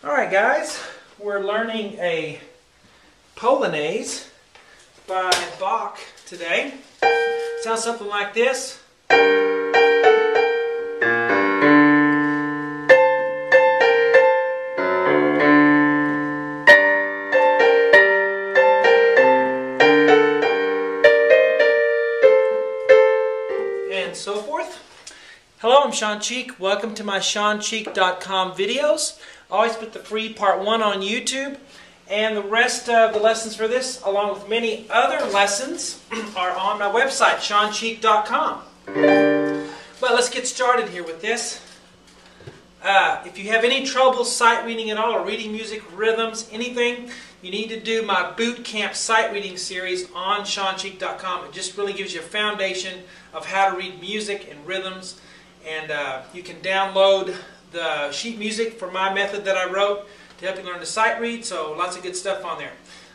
Alright guys, we're learning a Polonaise by Bach today. Sounds something like this. And so forth. Hello, I'm Shawn Cheek. Welcome to my ShawnCheek.com videos. I always put the free part 1 on YouTube, and the rest of the lessons for this, along with many other lessons, are on my website, ShawnCheek.com. Well, let's get started here with this. If you have any trouble sight reading at all, or reading music, rhythms, anything, you need to do my boot camp sight reading series on ShawnCheek.com. It just really gives you a foundation of how to read music and rhythms. And you can download the sheet music for my method that I wrote to help you learn to sight read. So lots of good stuff on there.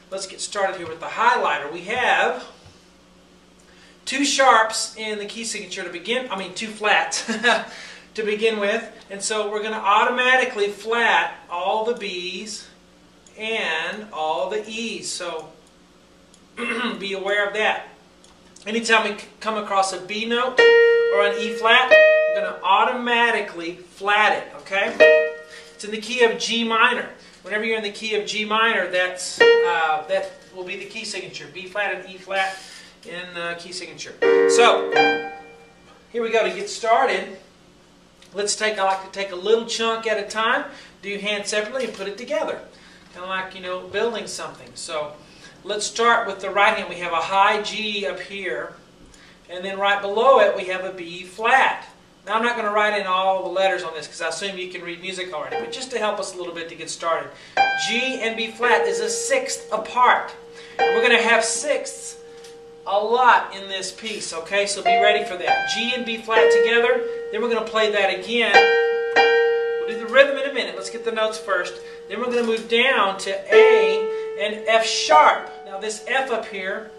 Let's get started here with the highlighter. We have 2 sharps in the key signature to begin. 2 flats to begin with. And so we're going to automatically flat all the B's and all the E's. So be aware of that. Anytime we come across a B note or an E flat, we're going to automatically flat it, okay? It's in the key of G minor. Whenever you're in the key of G minor, that will be the key signature. B flat and E flat in key signature. So, here we go. To get started, I like to take a little chunk at a time, do hands separately, and put it together. Kind of like, building something. So, let's start with the right hand. We have a high G up here, and then right below it we have a B flat. Now I'm not going to write in all the letters on this because I assume you can read music already, but just to help us a little bit to get started. G and B flat is a 1/6 apart. And we're going to have 1/6 a lot in this piece, okay? So be ready for that. G and B flat together, then we're going to play that again. We'll do the rhythm in a minute. Let's get the notes first. Then we're going to move down to A and F sharp. Now this F up here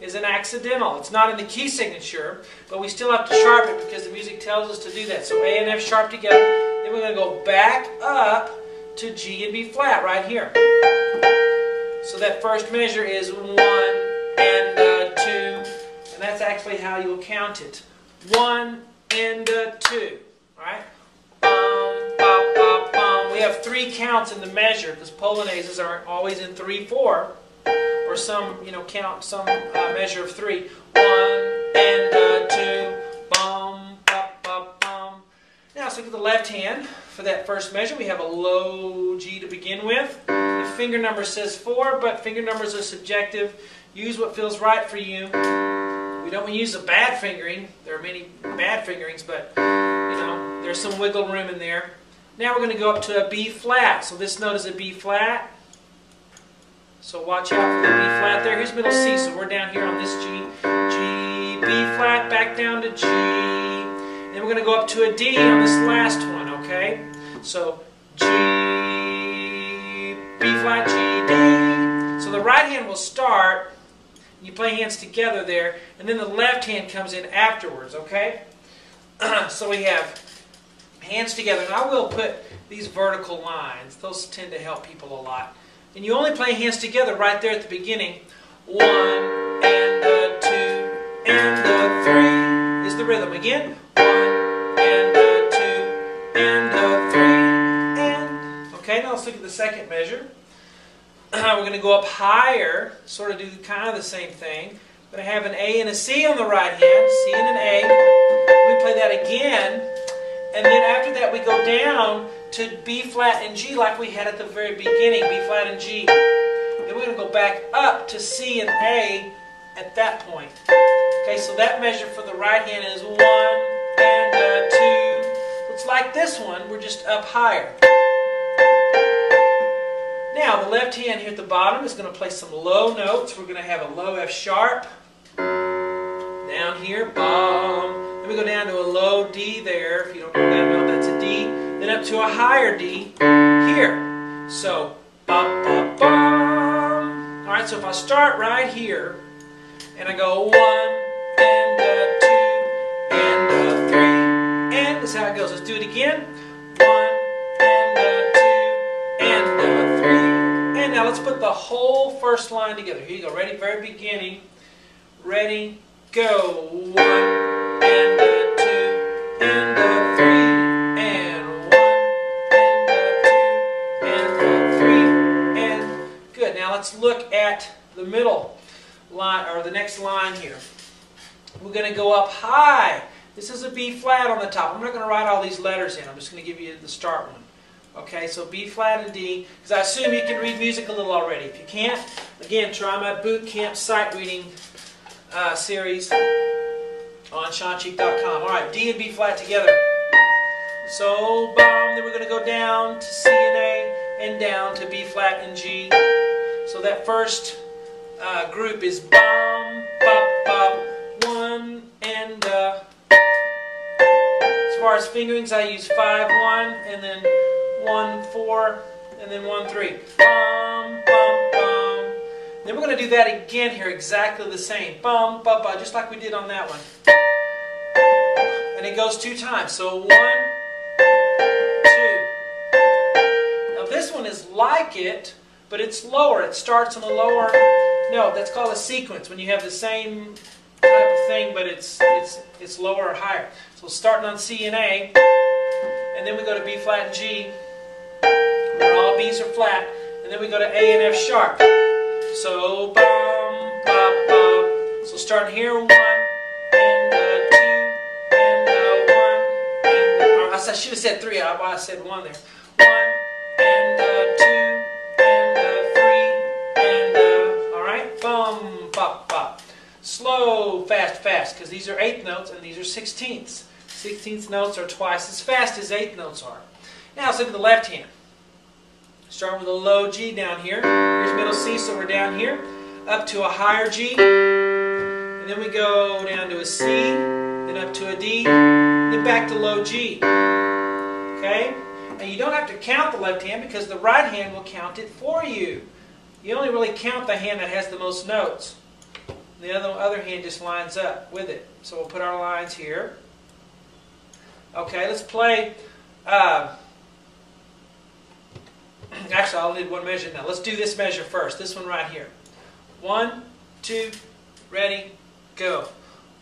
is an accidental. It's not in the key signature, but we still have to sharp it because the music tells us to do that. So A and F sharp together. Then we're going to go back up to G and B flat right here. So that first measure is 1 and 2, and that's actually how you'll count it. 1 and 2. All right. We have 3 counts in the measure because Polonaises aren't always in 3/4. Or some, count some measure of 3. 1 and 2, bum, bum, bum, bum. Now let's look at the left hand. For that first measure, we have a low G to begin with. The finger number says 4, but finger numbers are subjective. Use what feels right for you. We don't use a bad fingering. There are many bad fingerings, but there's some wiggle room in there. Now we're going to go up to a B flat. So this note is a B flat. So watch out for the B flat there. Here's middle C, so we're down here on this G. G, B flat, back down to G. Then we're going to go up to a D on this last one, okay? So G, B flat, G, D. So the right hand will start, you play hands together there, and then the left hand comes in afterwards, okay? So we have hands together, and I will put these vertical lines. Those tend to help people a lot. And you only play hands together right there at the beginning. 1 and 2 and 3 is the rhythm. Again, 1 and 2 and 3 and. Okay, now let's look at the second measure. We're going to go up higher, sort of do kind of the same thing. We're going to have an A and a C on the right hand, C and an A. We play that again, and then after that we go down to B flat and G like we had at the very beginning, B flat and G. Then we're going to go back up to C and A at that point. Okay, so that measure for the right hand is 1 and 2. So it's like this one, we're just up higher. Now the left hand here at the bottom is going to play some low notes. We're going to have a low F sharp. Down here, bum. Then we go down to a low D there. If you don't know that note, that's a D. Then up to a higher D here. So, bum, bum, bum. Alright, so if I start right here, and I go 1 and 2 and 3, and that's how it goes. Let's do it again. 1 and 2 Now let's put the whole first line together. Here you go. Ready? Very beginning. Ready? Go. 1 and a 2 and a 3 and 1 and a 2 and a 3 and good. Now let's look at the middle line or the next line here. We're going to go up high. This is a B flat on the top. I'm not going to write all these letters in. I'm just going to give you the start one. Okay, so B flat and D, because I assume you can read music a little already. If you can't, again, try my boot camp sight reading series on ShawnCheek.com. All right, D and B flat together. So, then we're going to go down to C and A and down to B flat and G. So that first group is bum, bop, bop, 1 and as far as fingerings, I use 5, 1 and then 1, 4 and then 1, 3. Bum, bum, bum. Then we're going to do that again here, exactly the same. Bum, bum, bum, just like we did on that one. And it goes 2 times. So 1, 2. Now this one is like it, but it's lower. It starts on a lower note. That's called a sequence, when you have the same type of thing, but it's lower or higher. So starting on C and A, and then we go to B flat and G, where all B's are flat, and then we go to A and F sharp. So bum, bop, bop. So starting here, 1 and 2 and 1 and I should have said 3. I said 1 there. 1 and 2 and 3 and all right, bum, bop, bop. Slow, fast, fast, because these are 8th notes and these are 16ths. 16th notes are twice as fast as 8th notes are. Now let's look at the left hand. Starting with a low G down here. Here's middle C, so we're down here. Up to a higher G. And then we go down to a C, then up to a D, then back to low G. Okay? And you don't have to count the left hand because the right hand will count it for you. You only really count the hand that has the most notes. The other hand just lines up with it. So we'll put our lines here. Okay, let's play. Actually, I'll need one measure now. Let's do this measure first. This one right here. 1, 2, ready, go.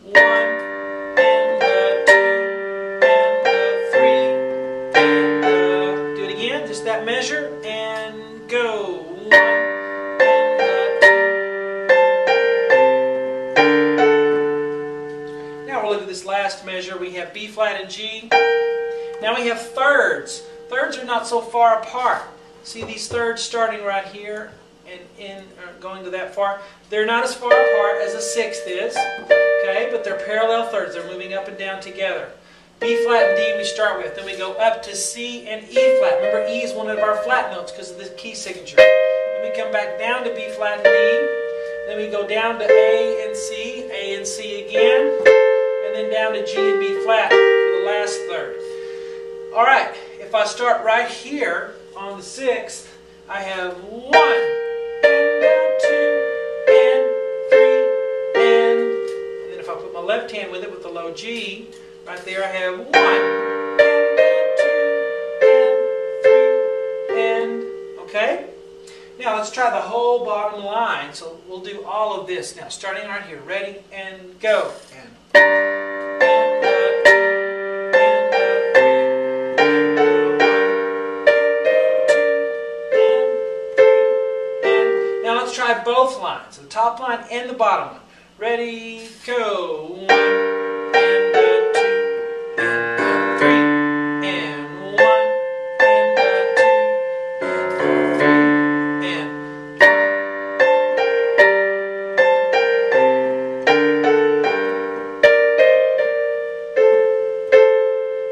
1 and 2 and 3 and do it again. Just that measure and go. 1. This last measure, we have B flat and G. Now we have thirds. Thirds are not so far apart. See these thirds starting right here and going to that far? They're not as far apart as a 6th is, okay? But they're parallel thirds. They're moving up and down together. B flat and D we start with. Then we go up to C and E flat. Remember, E is one of our flat notes because of the key signature. Then we come back down to B flat and D. Then we go down to A and C again. And then down to G and B flat for the last third. Alright, if I start right here on the 6th, I have 1 and 2 and 3 and then if I put my left hand with it with the low G, right there I have 1 and 2 and 3 and okay? Now let's try the whole bottom line. So we'll do all of this now, starting right here. Ready and go. And now let's try both lines, the top line and the bottom one. Ready, go. 1 and 2 and 3 and 1 and 2 and 3 and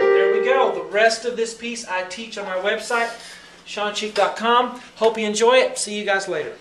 there we go. The rest of this piece I teach on my website, ShawnCheek.com. Hope you enjoy it. See you guys later.